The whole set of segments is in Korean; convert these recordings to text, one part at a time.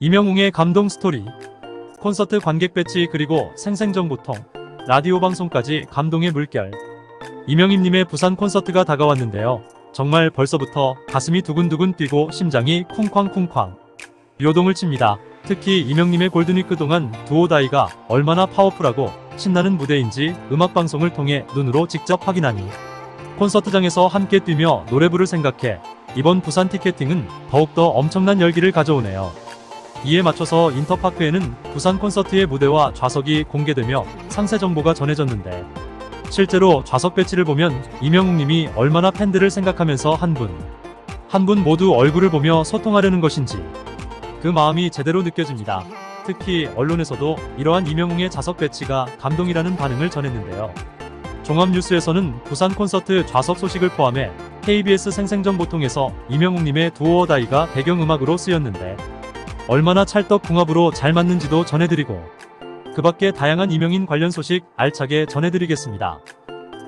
임영웅의 감동 스토리. 콘서트 관객 배지 그리고 생생정보통, 라디오 방송까지 감동의 물결. 이명임님의 부산 콘서트가 다가왔는데요. 정말 벌써부터 가슴이 두근두근 뛰고 심장이 쿵쾅쿵쾅 요동을 칩니다. 특히 이명님의 골든위크 동안 두오다이가 얼마나 파워풀하고 신나는 무대인지 음악방송을 통해 눈으로 직접 확인하니 콘서트장에서 함께 뛰며 노래 부를 생각해 이번 부산 티켓팅은 더욱더 엄청난 열기를 가져오네요. 이에 맞춰서 인터파크에는 부산 콘서트의 무대와 좌석이 공개되며 상세 정보가 전해졌는데, 실제로 좌석 배치를 보면 이명웅님이 얼마나 팬들을 생각하면서 한 분 모두 얼굴을 보며 소통하려는 것인지 그 마음이 제대로 느껴집니다. 특히 언론에서도 이러한 이명웅의 좌석 배치가 감동이라는 반응을 전했는데요. 종합뉴스에서는 부산 콘서트 좌석 소식을 포함해 KBS 생생정보통에서 이명웅님의 두오어다이가 배경음악으로 쓰였는데 얼마나 찰떡궁합으로 잘 맞는지도 전해드리고, 그 밖에 다양한 이명인 관련 소식 알차게 전해드리겠습니다.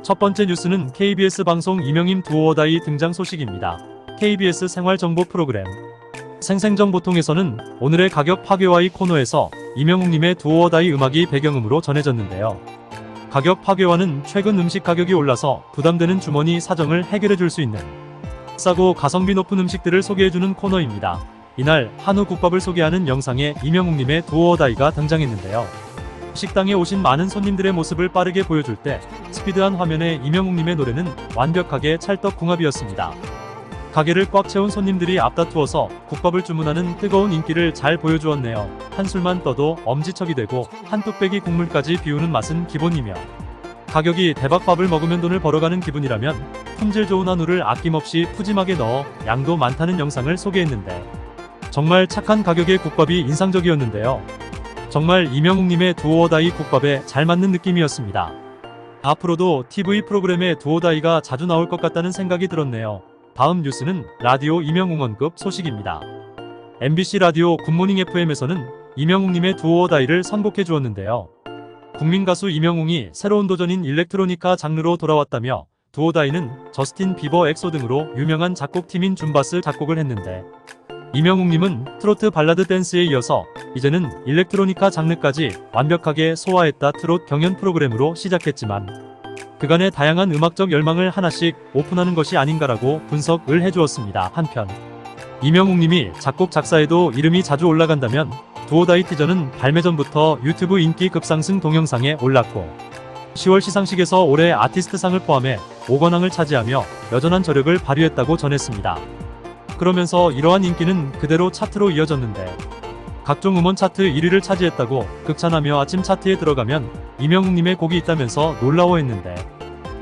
첫 번째 뉴스는 KBS 방송 이명임 두오어다이 등장 소식입니다. KBS 생활정보 프로그램 생생정보통에서는 오늘의 가격 파괴와의 코너에서 이명웅님의 두오어다이 음악이 배경음으로 전해졌는데요. 가격 파괴와는 최근 음식 가격이 올라서 부담되는 주머니 사정을 해결해줄 수 있는 싸고 가성비 높은 음식들을 소개해주는 코너입니다. 이날 한우 국밥을 소개하는 영상에 이명웅님의 두오어다이가 등장했는데요. 식당에 오신 많은 손님들의 모습을 빠르게 보여줄 때 스피드한 화면에 이명웅님의 노래는 완벽하게 찰떡궁합이었습니다. 가게를 꽉 채운 손님들이 앞다투어서 국밥을 주문하는 뜨거운 인기를 잘 보여주었네요. 한술만 떠도 엄지척이 되고 한 뚝배기 국물까지 비우는 맛은 기본이며, 가격이 대박밥을 먹으면 돈을 벌어가는 기분이라면 품질 좋은 한우를 아낌없이 푸짐하게 넣어 양도 많다는 영상을 소개했는데, 정말 착한 가격의 국밥이 인상적이었는데요. 정말 이명웅님의 두오어다이 국밥에 잘 맞는 느낌이었습니다. 앞으로도 TV 프로그램에 두오다이가 자주 나올 것 같다는 생각이 들었네요. 다음 뉴스는 라디오 이명웅원급 소식입니다. MBC 라디오 굿모닝 FM에서는 이명웅님의 두오어다이를 선곡해 주었는데요. 국민 가수 이명웅이 새로운 도전인 일렉트로니카 장르로 돌아왔다며 두오다이는 저스틴 비버, 엑소 등으로 유명한 작곡팀인 줌바스 작곡을 했는데, 이명웅님은 트로트 발라드 댄스에 이어서 이제는 일렉트로니카 장르까지 완벽하게 소화했다. 트롯 경연 프로그램으로 시작했지만 그간의 다양한 음악적 열망을 하나씩 오픈하는 것이 아닌가라고 분석을 해주었습니다. 한편 이명웅님이 작곡 작사에도 이름이 자주 올라간다면 두오다이 티저는 발매 전부터 유튜브 인기 급상승 동영상에 올랐고 10월 시상식에서 올해 아티스트상을 포함해 5관왕을 차지하며 여전한 저력을 발휘했다고 전했습니다. 그러면서 이러한 인기는 그대로 차트로 이어졌는데, 각종 음원 차트 1위를 차지했다고 극찬하며 아침 차트에 들어가면 이명웅님의 곡이 있다면서 놀라워했는데,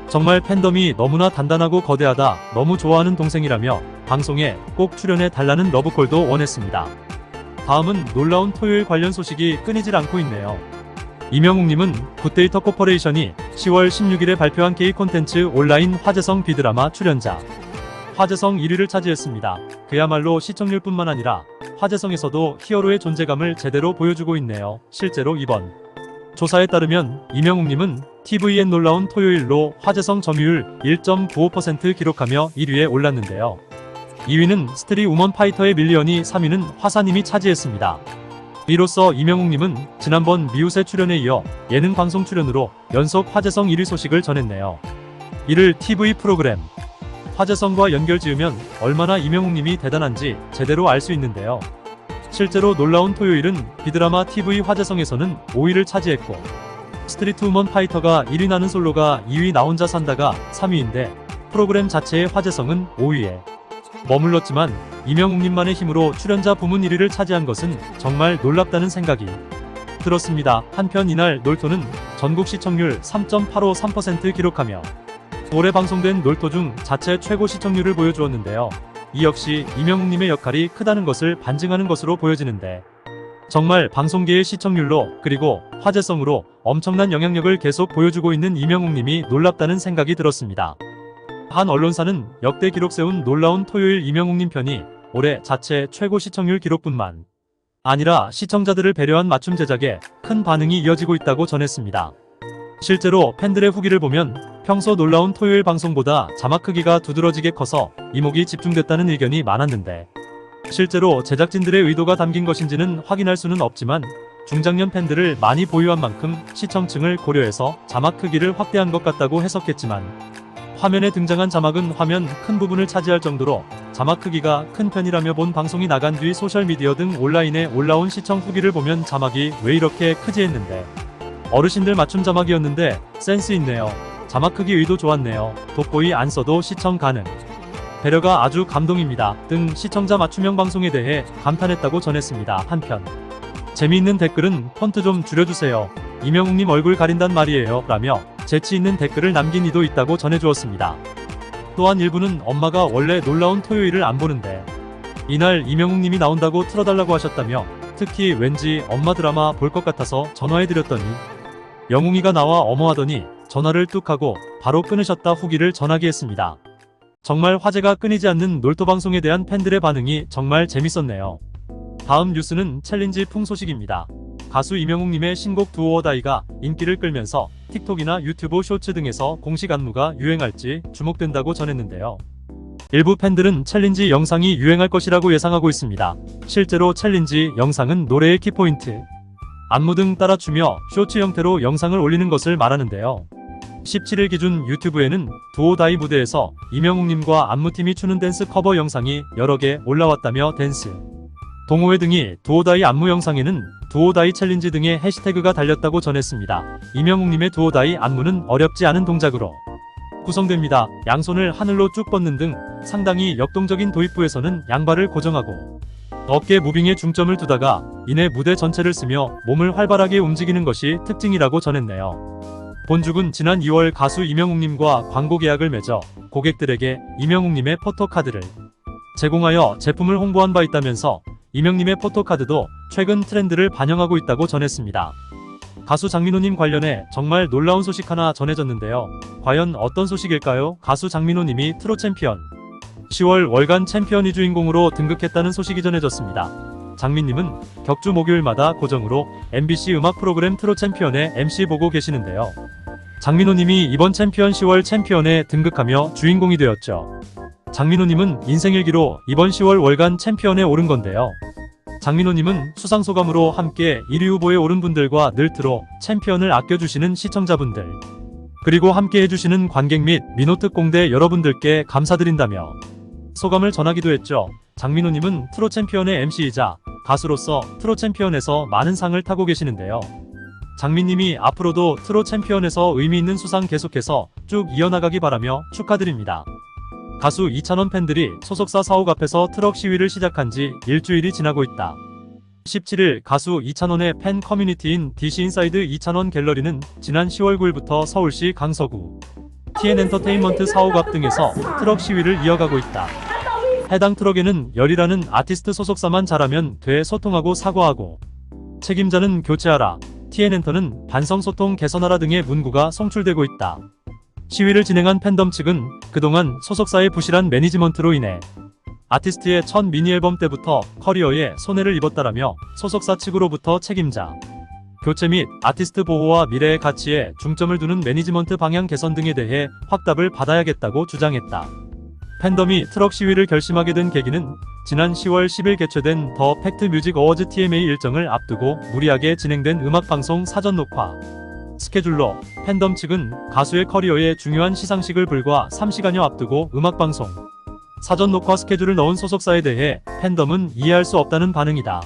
정말 팬덤이 너무나 단단하고 거대하다, 너무 좋아하는 동생이라며 방송에 꼭 출연해 달라는 러브콜도 원했습니다. 다음은 놀라운 토요일 관련 소식이 끊이질 않고 있네요. 이명웅님은 굿데이터 코퍼레이션이 10월 16일에 발표한 K 콘텐츠 온라인 화제성 비드라마 출연자 화제성 1위를 차지했습니다. 그야말로 시청률뿐만 아니라 화제성에서도 히어로의 존재감을 제대로 보여주고 있네요. 실제로 이번 조사에 따르면 이명웅님은 TVN 놀라운 토요일로 화제성 점유율 1.95% 기록하며 1위에 올랐는데요. 2위는 스트리 우먼 파이터의 밀리언이, 3위는 화사님이 차지했습니다. 이로써 이명웅님은 지난번 미우새 출연에 이어 예능 방송 출연으로 연속 화제성 1위 소식을 전했네요. 이를 TV 프로그램 화제성과 연결지으면 얼마나 이명웅님이 대단한지 제대로 알 수 있는데요. 실제로 놀라운 토요일은 비드라마 TV 화제성에서는 5위를 차지했고, 스트리트 우먼 파이터가 1위, 나는 솔로가 2위, 나 혼자 산다가 3위인데 프로그램 자체의 화제성은 5위에 머물렀지만 이명웅님만의 힘으로 출연자 부문 1위를 차지한 것은 정말 놀랍다는 생각이 들었습니다. 한편 이날 놀토는 전국 시청률 3.853% 기록하며 올해 방송된 놀토 중 자체 최고 시청률을 보여주었는데요. 이 역시 이명웅님의 역할이 크다는 것을 반증하는 것으로 보여지는데, 정말 방송계의 시청률로 그리고 화제성으로 엄청난 영향력을 계속 보여주고 있는 이명웅님이 놀랍다는 생각이 들었습니다. 한 언론사는 역대 기록 세운 놀라운 토요일 이명웅님 편이 올해 자체 최고 시청률 기록뿐만 아니라 시청자들을 배려한 맞춤 제작에 큰 반응이 이어지고 있다고 전했습니다. 실제로 팬들의 후기를 보면 평소 놀라운 토요일 방송보다 자막 크기가 두드러지게 커서 이목이 집중됐다는 의견이 많았는데, 실제로 제작진들의 의도가 담긴 것인지는 확인할 수는 없지만 중장년 팬들을 많이 보유한 만큼 시청층을 고려해서 자막 크기를 확대한 것 같다고 해석했지만 화면에 등장한 자막은 화면 큰 부분을 차지할 정도로 자막 크기가 큰 편이라며 본 방송이 나간 뒤 소셜미디어 등 온라인에 올라온 시청 후기를 보면 자막이 왜 이렇게 크지 했는데 어르신들 맞춤 자막이었는데 센스 있네요. 자막 크기 의도 좋았네요. 돋보이 안 써도 시청 가능. 배려가 아주 감동입니다. 등 시청자 맞춤형 방송에 대해 감탄했다고 전했습니다. 한편 재미있는 댓글은 폰트 좀 줄여주세요. 이명웅님 얼굴 가린단 말이에요. 라며 재치 있는 댓글을 남긴 이도 있다고 전해주었습니다. 또한 일부는 엄마가 원래 놀라운 토요일을 안 보는데 이날 이명웅님이 나온다고 틀어달라고 하셨다며 특히 왠지 엄마 드라마 볼 것 같아서 전화해드렸더니 영웅이가 나와 어머하더니 전화를 뚝 하고 바로 끊으셨다 후기를 전하게 했습니다. 정말 화제가 끊이지 않는 놀토방송에 대한 팬들의 반응이 정말 재밌었네요. 다음 뉴스는 챌린지 풍 소식입니다. 가수 이명웅님의 신곡 두오어다이가 인기를 끌면서 틱톡이나 유튜브 쇼츠 등에서 공식 안무가 유행할지 주목된다고 전했는데요. 일부 팬들은 챌린지 영상이 유행할 것이라고 예상하고 있습니다. 실제로 챌린지 영상은 노래의 키포인트, 안무 등 따라 추며 쇼츠 형태로 영상을 올리는 것을 말하는데요. 17일 기준 유튜브에는 두오다이 무대에서 이명웅님과 안무팀이 추는 댄스 커버 영상이 여러 개 올라왔다며 댄스, 동호회 등이 두오다이 안무 영상에는 두오다이 챌린지 등의 해시태그가 달렸다고 전했습니다. 이명웅님의 두오다이 안무는 어렵지 않은 동작으로 구성됩니다. 양손을 하늘로 쭉 뻗는 등 상당히 역동적인 도입부에서는 양발을 고정하고 어깨 무빙에 중점을 두다가 이내 무대 전체를 쓰며 몸을 활발하게 움직이는 것이 특징이라고 전했네요. 본죽은 지난 2월 가수 이명웅님과 광고 계약을 맺어 고객들에게 이명웅님의 포토카드를 제공하여 제품을 홍보한 바 있다면서 이명님의 포토카드도 최근 트렌드를 반영하고 있다고 전했습니다. 가수 장민호님 관련해 정말 놀라운 소식 하나 전해졌는데요. 과연 어떤 소식일까요? 가수 장민호님이 트롯 챔피언 10월 월간 챔피언 2주인공으로 등극했다는 소식이 전해졌습니다. 장민님은 격주 목요일마다 고정으로 MBC 음악 프로그램 트롯 챔피언의 MC 보고 계시는데요. 장민호님이 이번 챔피언 10월 챔피언에 등극하며 주인공이 되었죠. 장민호님은 인생일기로 이번 10월 월간 챔피언에 오른 건데요. 장민호님은 수상소감으로 함께 1위 후보에 오른 분들과 늘 트롯 챔피언을 아껴주시는 시청자분들, 그리고 함께 해주시는 관객 및 민호특 공대 여러분들께 감사드린다며 소감을 전하기도 했죠. 장민호님은 트롯 챔피언의 MC이자 가수로서 트롯 챔피언에서 많은 상을 타고 계시는데요. 장민님이 앞으로도 트롯 챔피언에서 의미있는 수상 계속해서 쭉 이어나가기 바라며 축하드립니다. 가수 이찬원 팬들이 소속사 사옥 앞에서 트럭 시위를 시작한 지 일주일이 지나고 있다. 17일 가수 이찬원의 팬 커뮤니티인 DC인사이드 이찬원 갤러리는 지난 10월 9일부터 서울시 강서구 TN엔터테인먼트 사옥 앞 등에서 트럭 시위를 이어가고 있다. 해당 트럭에는 열이라는 아티스트 소속사만 잘하면 돼 소통하고 사과하고 책임자는 교체하라, TN엔터는 반성소통 개선하라 등의 문구가 송출되고 있다. 시위를 진행한 팬덤 측은 그동안 소속사의 부실한 매니지먼트로 인해 아티스트의 첫 미니앨범 때부터 커리어에 손해를 입었다라며 소속사 측으로부터 책임자 교체 및 아티스트 보호와 미래의 가치에 중점을 두는 매니지먼트 방향 개선 등에 대해 확답을 받아야겠다고 주장했다. 팬덤이 트럭 시위를 결심하게 된 계기는 지난 10월 10일 개최된 더 팩트 뮤직 어워즈 TMA 일정을 앞두고 무리하게 진행된 음악방송 사전 녹화 스케줄로 팬덤 측은 가수의 커리어에 중요한 시상식을 불과 3시간여 앞두고 음악방송 사전 녹화 스케줄을 넣은 소속사에 대해 팬덤은 이해할 수 없다는 반응이다.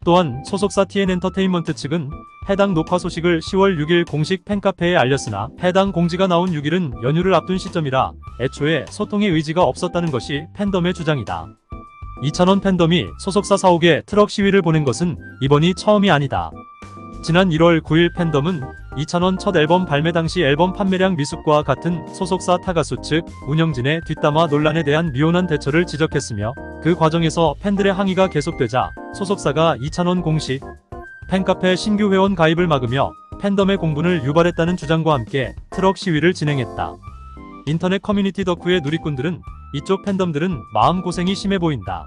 또한 소속사 TN엔터테인먼트 측은 해당 녹화 소식을 10월 6일 공식 팬카페에 알렸으나 해당 공지가 나온 6일은 연휴를 앞둔 시점이라 애초에 소통의 의지가 없었다는 것이 팬덤의 주장이다. 이찬원 팬덤이 소속사 사옥에 트럭 시위를 보낸 것은 이번이 처음이 아니다. 지난 1월 9일 팬덤은 이찬원 첫 앨범 발매 당시 앨범 판매량 미숙과 같은 소속사 타가수 측 운영진의 뒷담화 논란에 대한 미온한 대처를 지적했으며 그 과정에서 팬들의 항의가 계속되자 소속사가 이찬원 공식 팬카페 신규 회원 가입을 막으며 팬덤의 공분을 유발했다는 주장과 함께 트럭 시위를 진행했다. 인터넷 커뮤니티 덕후의 누리꾼들은 이쪽 팬덤들은 마음고생이 심해 보인다.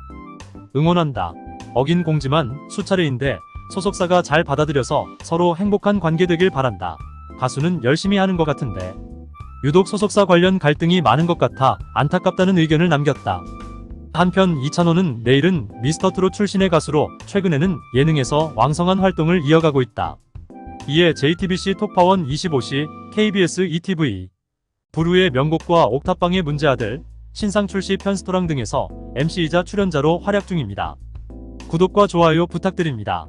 응원한다. 어긴 공지만 수차례인데 소속사가 잘 받아들여서 서로 행복한 관계 되길 바란다. 가수는 열심히 하는 것 같은데 유독 소속사 관련 갈등이 많은 것 같아 안타깝다는 의견을 남겼다. 한편 이찬호는 내일은 미스터트롯 출신의 가수로 최근에는 예능에서 왕성한 활동을 이어가고 있다. 이에 JTBC 톡파원 25시, KBS ETV, 부르의 명곡과 옥탑방의 문제아들, 신상 출시 편스토랑 등에서 MC이자 출연자로 활약 중입니다. 구독과 좋아요 부탁드립니다.